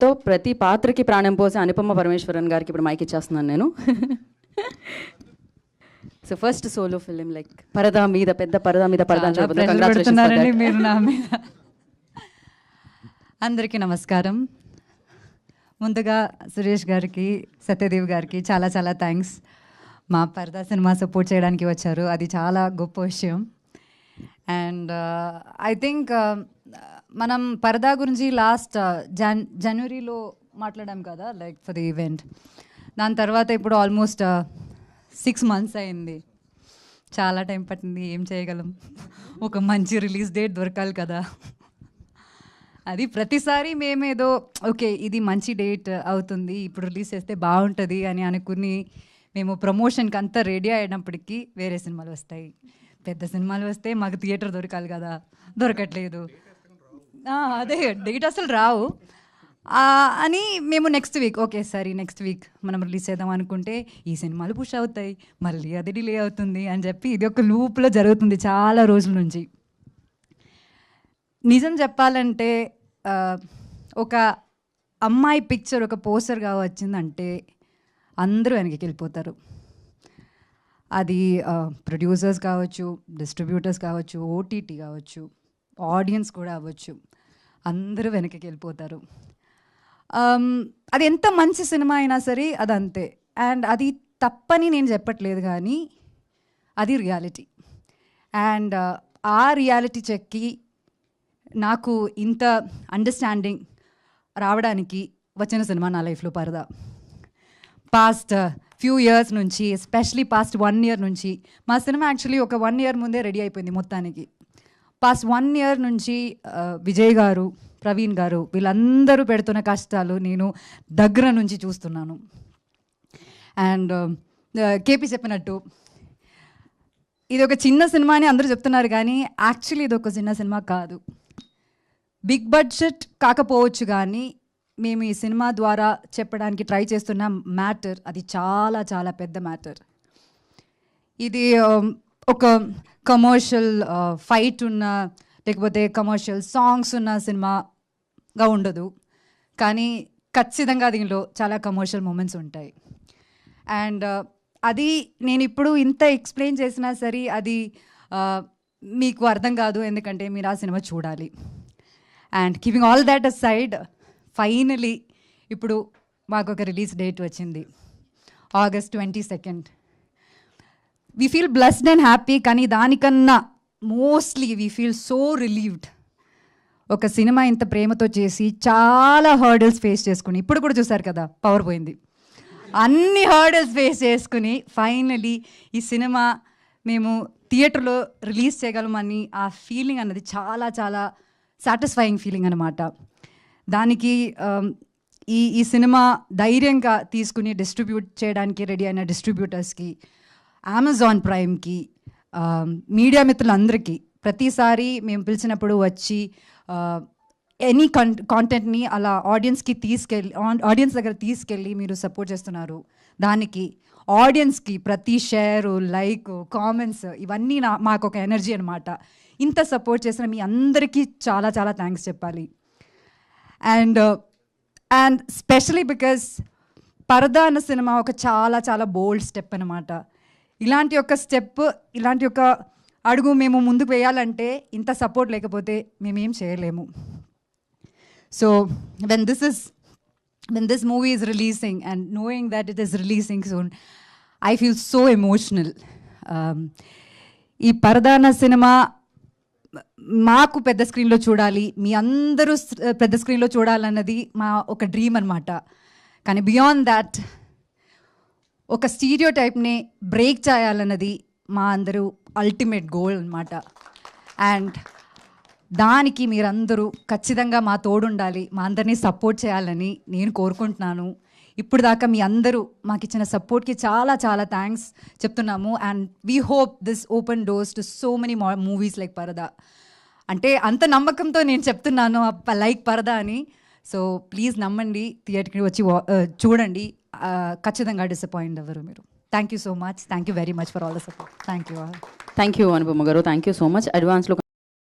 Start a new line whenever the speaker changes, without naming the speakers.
తో ప్రతి పాత్రకి ప్రాణం పోసి అనుపమ పరమేశ్వరన్ గారికి ఇప్పుడు మైక్ ఇచ్చేస్తున్నాను నేను. So first solo film like పరదా మీద పెద్ద పరదా మీద పరదా
పెడుతున్నారండి మీరు నా మీద. అందరికీ నమస్కారం. ముందుగా సురేష్ గారికి, సత్యదేవ్ గారికి చాలా చాలా థ్యాంక్స్. మా పరదా సినిమా సపోర్ట్ చేయడానికి వచ్చారు, అది చాలా గొప్ప విషయం. అండ్ ఐ థింక్ మనం పరదా గురించి లాస్ట్ జనవరిలో మాట్లాడాం కదా, లైక్ ఫర్ ది ఈవెంట్. దాని తర్వాత ఇప్పుడు ఆల్మోస్ట్ 6 months అయింది. చాలా టైం పట్టింది. ఏం చేయగలం, ఒక మంచి రిలీజ్ డేట్ దొరకాలి కదా. అది ప్రతిసారి మేమేదో ఓకే ఇది మంచి డేట్ అవుతుంది, ఇప్పుడు రిలీజ్ చేస్తే బాగుంటుంది అని అనుకుని మేము ప్రమోషన్కి అంతా రెడీ అయినప్పటికీ వేరే సినిమాలు వస్తాయి. పెద్ద సినిమాలు వస్తే మాకు థియేటర్ దొరకాలి కదా, దొరకట్లేదు. అదే డేట్ అసలు రావు అని మేము నెక్స్ట్ వీక్ ఓకే సరే నెక్స్ట్ వీక్ మనం రిలీజ్ చేద్దాం అనుకుంటే ఈ సినిమాలు పుష్ అవుతాయి, మళ్ళీ అది డిలే అవుతుంది అని చెప్పి ఇది ఒక లూప్లో జరుగుతుంది చాలా రోజుల నుంచి. నిజం చెప్పాలంటే ఒక అమ్మాయి పిక్చర్ ఒక పోస్టర్గా వచ్చిందంటే అందరూ వెనక్కి వెళ్ళిపోతారు. అది ప్రొడ్యూసర్స్ కావచ్చు, డిస్ట్రిబ్యూటర్స్ కావచ్చు, ఓటీటీ కావచ్చు, ఆడియన్స్ కూడా అవ్వచ్చు, అందరూ వెనక్కి వెళ్ళిపోతారు. అది ఎంత మంచి సినిమా అయినా సరే అది అంతే. అండ్ అది తప్పని నేను చెప్పట్లేదు, కానీ అది రియాలిటీ. అండ్ ఆ రియాలిటీ చెక్కి నాకు ఇంత అండర్స్టాండింగ్ రావడానికి వచ్చిన సినిమా నా లైఫ్లో పరదా. పాస్ట్ ఫ్యూ ఇయర్స్ నుంచి, ఎస్పెషలీ పాస్ట్ 1 year నుంచి, మా సినిమా యాక్చువల్లీ ఒక 1 year ముందే రెడీ అయిపోయింది మొత్తానికి. పాస్ట్ 1 year నుంచి విజయ్ గారు, ప్రవీణ్ గారు వీళ్ళందరూ పెడుతున్న కష్టాలు నేను దగ్గర నుంచి చూస్తున్నాను. అండ్ కేపీ చెప్పినట్టు ఇది ఒక చిన్న సినిమా అని అందరూ చెప్తున్నారు, కానీ యాక్చువల్లీ ఇది ఒక చిన్న సినిమా కాదు. బిగ్ బడ్జెట్ కాకపోవచ్చు, కానీ మేము ఈ సినిమా ద్వారా చెప్పడానికి ట్రై చేస్తున్న మ్యాటర్ అది చాలా చాలా పెద్ద మ్యాటర్. ఇది ఒక కమర్షియల్ ఫైట్ ఉన్న లేకపోతే కమర్షియల్ సాంగ్స్ ఉన్న సినిమాగా ఉండదు, కానీ ఖచ్చితంగా దీనిలో చాలా కమర్షియల్ మూమెంట్స్ ఉంటాయి. అండ్ అది నేను ఇప్పుడు ఇంత ఎక్స్ప్లెయిన్ చేసినా సరే అది మీకు అర్థం కాదు, ఎందుకంటే మీరు ఆ సినిమా చూడాలి. And keeping all that aside, finally ఇప్పుడు మాకు ఒక రిలీజ్ డేట్ వచ్చింది, August 22nd. We feel blessed and happy, కానీ దానికన్నా mostly we feel so relieved. ఒక సినిమా ఇంత ప్రేమతో చేసి చాలా హర్డల్స్ ఫేస్ చేసుకుని, ఇప్పుడు కూడా చూసారు కదా పవర్ పోయింది, అన్ని హర్డల్స్ ఫేస్ చేసుకుని ఫైనలీ ఈ సినిమా మేము థియేటర్లో రిలీజ్ చేయగలమని ఆ ఫీలింగ్ అన్నది చాలా చాలా సాటిస్ఫైయింగ్ ఫీలింగ్ అన్నమాట. దానికి ఈ సినిమా ధైర్యంగా తీసుకుని డిస్ట్రిబ్యూట్ చేయడానికి రెడీ అయిన డిస్ట్రిబ్యూటర్స్కి, అమెజాన్ ప్రైమ్కి, మీడియా మిత్రులందరికీ, ప్రతిసారి మేము పిలిచినప్పుడు వచ్చి ఎనీ కాంటెంట్ని అలా ఆడియన్స్ దగ్గర తీసుకెళ్ళి మీరు సపోర్ట్ చేస్తున్నారు. దానికి ఆడియన్స్కి ప్రతి షేరు, లైక్, కామెంట్స్ ఇవన్నీ మాకు ఒక ఎనర్జీ అనమాట. ఇంత సపోర్ట్ చేసిన మీ అందరికీ చాలా చాలా థ్యాంక్స్ చెప్పాలి. అండ్ స్పెషలీ బికాస్ పరదా అన్న సినిమా ఒక చాలా చాలా బోల్డ్ స్టెప్ అనమాట. ఇలాంటి ఒక స్టెప్, ఇలాంటి ఒక అడుగు మేము ముందుకు వేయాలంటే ఇంత సపోర్ట్ లేకపోతే మేమేం చేయలేము. So when this movie is releasing and knowing that it is releasing soon, I feel so emotional. ఈ పరదా అన్న సినిమా మాకు పెద్ద స్క్రీన్లో చూడాలి, మీ అందరూ పెద్ద స్క్రీన్లో చూడాలన్నది మా ఒక డ్రీమ్ అనమాట. కానీ బియాండ్ దాట్ ఒక స్టీరియో టైప్ని బ్రేక్ చేయాలన్నది మా అందరూ అల్టిమేట్ గోల్ అనమాట. అండ్ దానికి మీరందరూ ఖచ్చితంగా మా తోడుండాలి, మా అందరినీ సపోర్ట్ చేయాలని నేను కోరుకుంటున్నాను. ఇప్పుడు దాకా మీ అందరూ మాకు ఇచ్చిన సపోర్ట్కి చాలా చాలా థ్యాంక్స్ చెప్తున్నాము. And we hope this open doors to so many movies like పరదా. అంటే అంత నమ్మకంతో నేను చెప్తున్నాను లైక్ పరదా అని. సో ప్లీజ్ నమ్మండి, థియేటర్కి వచ్చి చూడండి, ఖచ్చితంగా డిసప్పాయింట్ అవ్వరు మీరు. Thank you so much, thank you very much for all the support. Thank you Anupama గారు, థ్యాంక్ యూ సో మచ్. అడ్వాన్స్లో